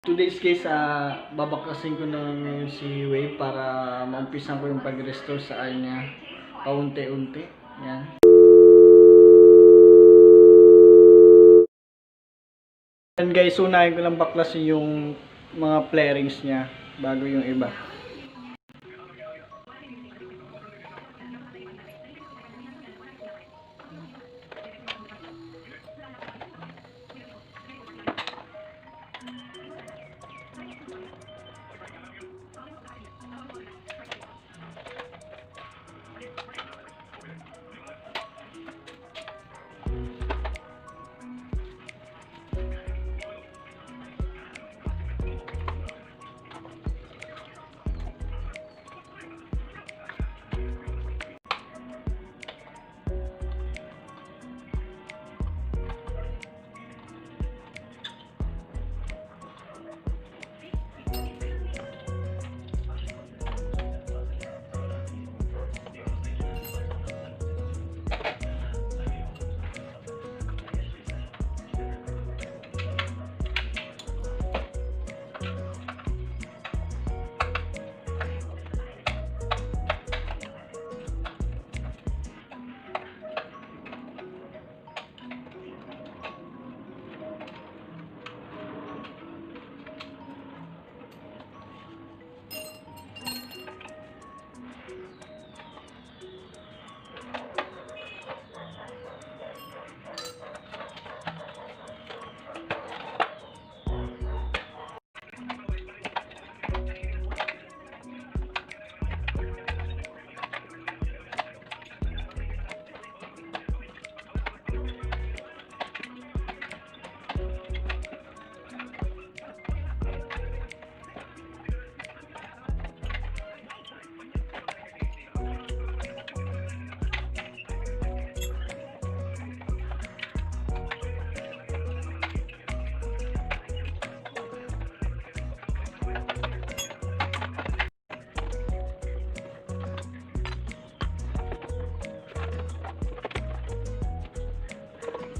Today's case, babaklasin ko na ngayon si Wave para maumpisan ko yung pag-restore sa kanya paunti-unti. Yan. And guys, unahin ko lang baklasin yung mga flarings niya bago yung iba.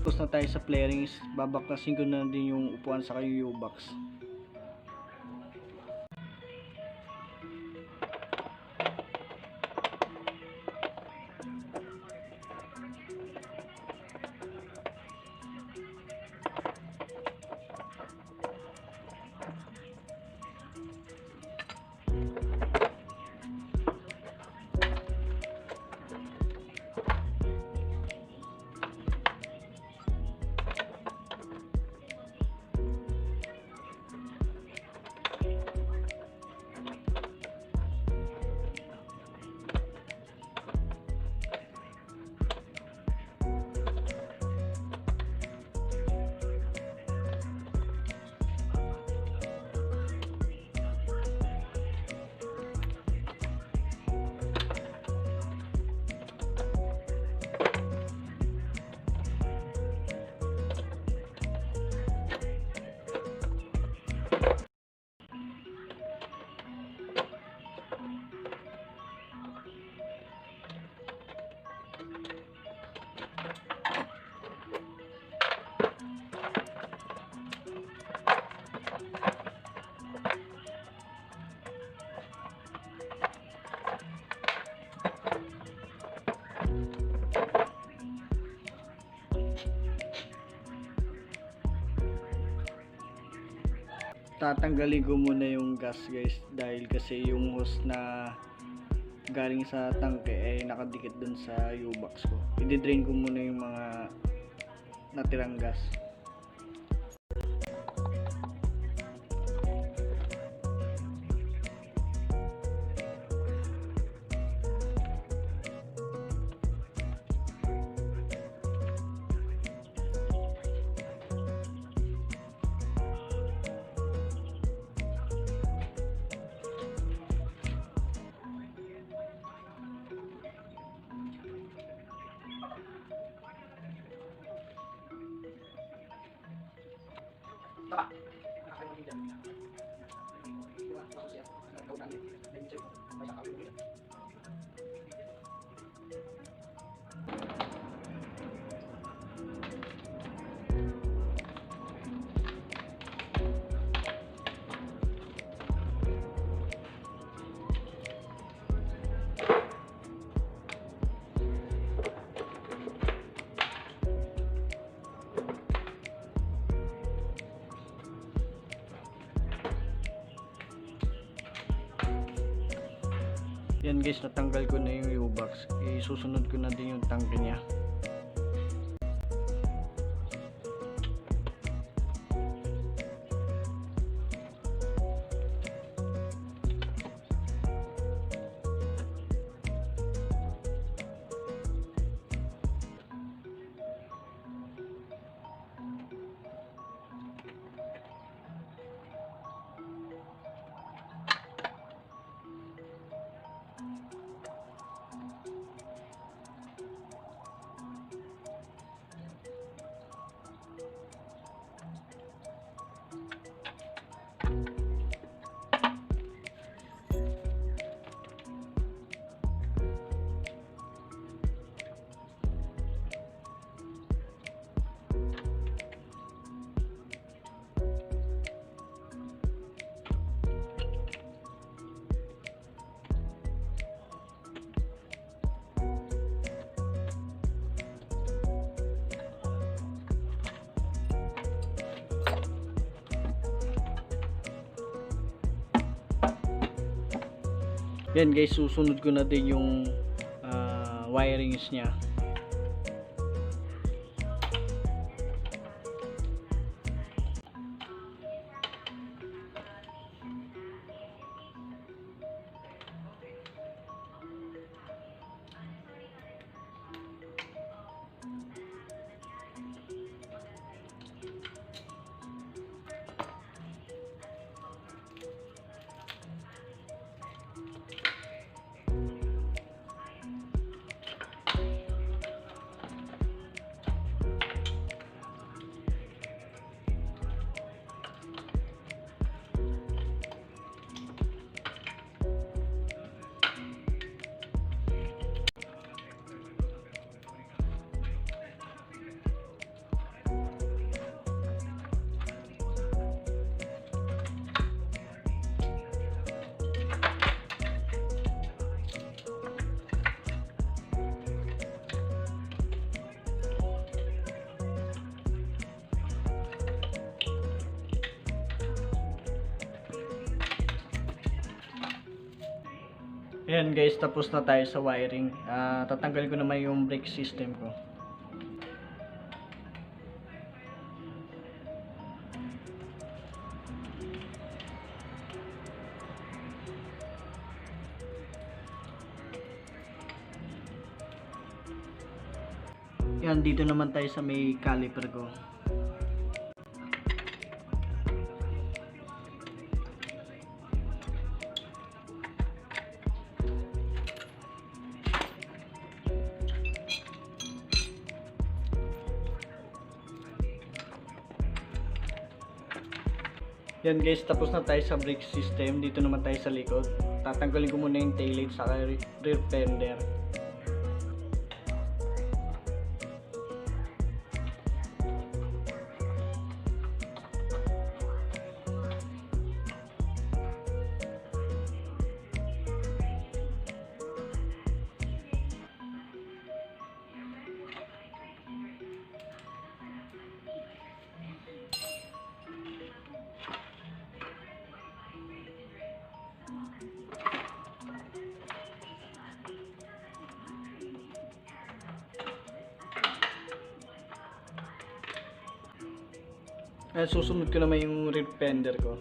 Tapos na tayo sa flarings, babaklasin ko na din yung upuan sa yung U-box. Tatanggalin ko muna yung gas guys dahil kasi yung hose na galing sa tangke ay nakadikit dun sa U-box ko. I-drain ko muna yung mga natirang gas. Yan guys, natanggal ko na yung U-box. Isusunod ko na din yung tangke niya. Yan guys, susunod ko na din yung wirings niya. Ayan guys, tapos na tayo sa wiring. Tatanggal ko naman yung brake system ko. Yan, dito naman tayo sa may caliper ko. Yan guys, tapos na tayo sa brake system. Dito naman tayo sa likod. Tatanggalin ko muna yung taillight sa rear fender. Susunod ko naman yung rear fender ko.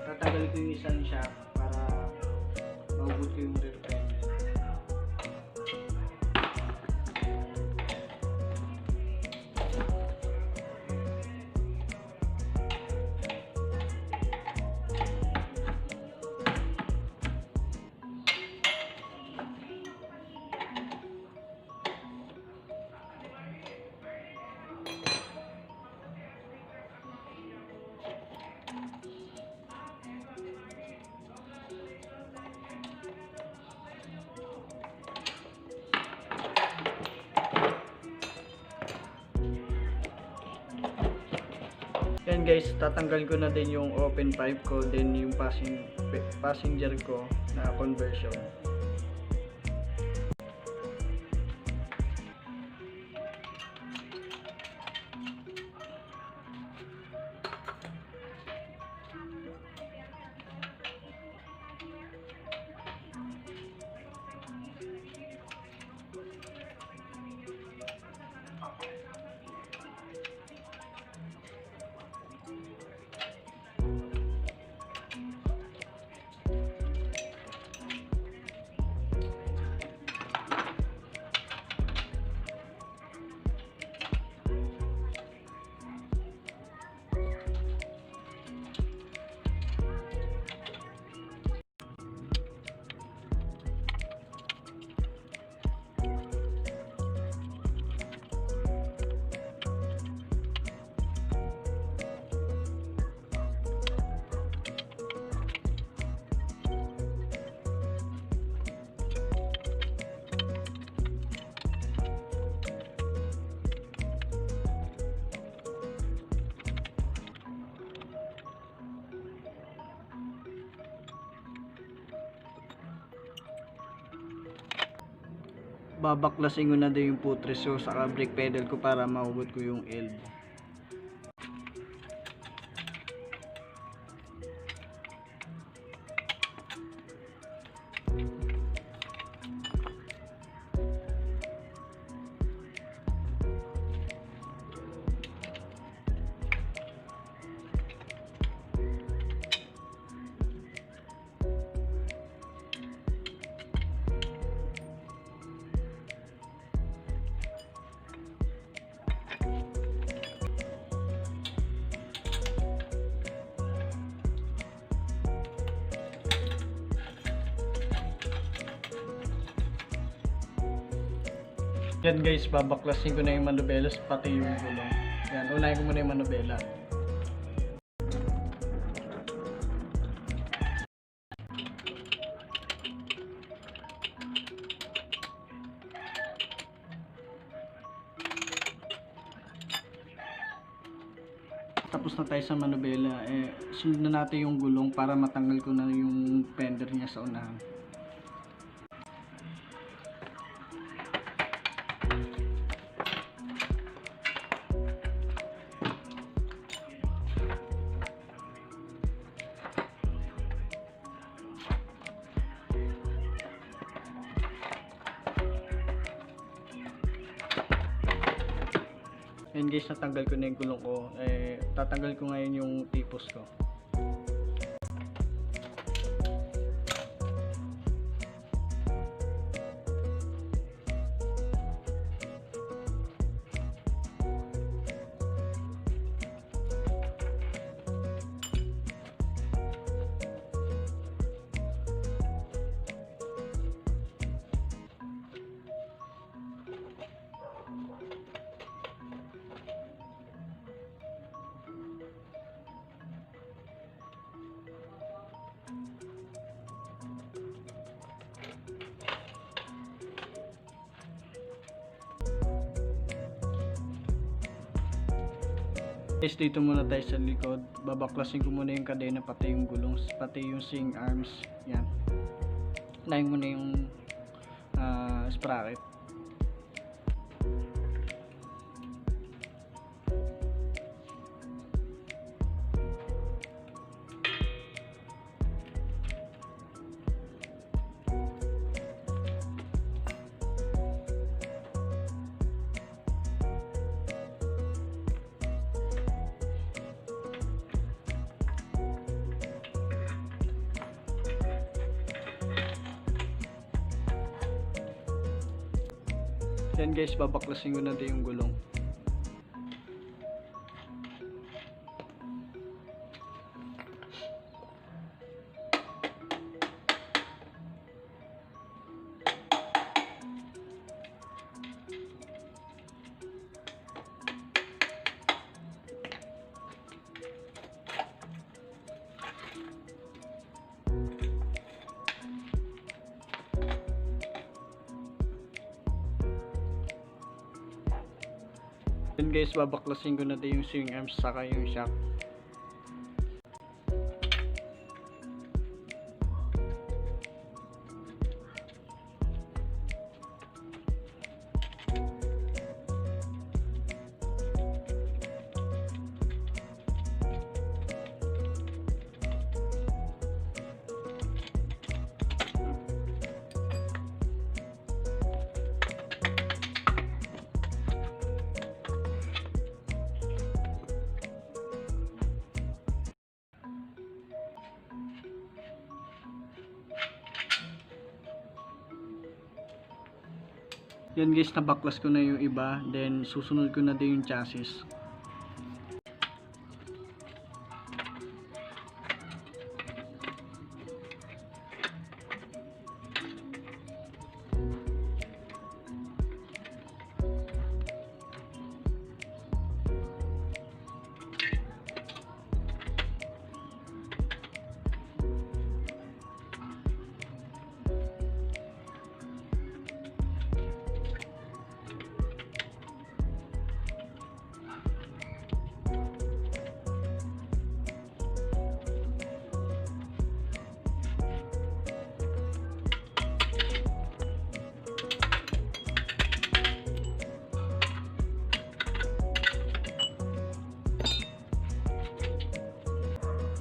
Tatanggal ko yung isang shaft para maubot ko yung rear fender. Then guys, tatanggal ko na din yung open pipe ko, then yung passenger ko na conversion. Babaklasin ko na din yung footrest ko saka brake pedal ko para mahugot ko yung elbow. Yan guys, babaklasin ko na yung manubelas pati yung gulong. Yan, unahin ko muna yung manubela. Tapos na tayo sa manubela, sunod na natin yung gulong para matanggal ko na yung fender niya sa unahan. Ayan guys, natanggal ko na yung gulong ko. Tatanggal ko ngayon yung tipos ko. Guys, dito muna tayo sa likod. Babaklasin ko muna yung kadena pati yung gulong, pati yung swing arms. Yan. Unahin muna yung sprocket. Yan guys, babaklasin ko na din yung gulong. Then guys, babaklasin ko na din yung swing arms saka yung shock. Yan guys, nabaklas ko na yung iba, then susunod ko na din yung chassis.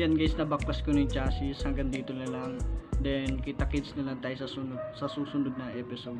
Yan guys, nabaklas ko na yung chassis, hanggang dito na lang. Then kita-kits na lang tayo sa susunod na episode.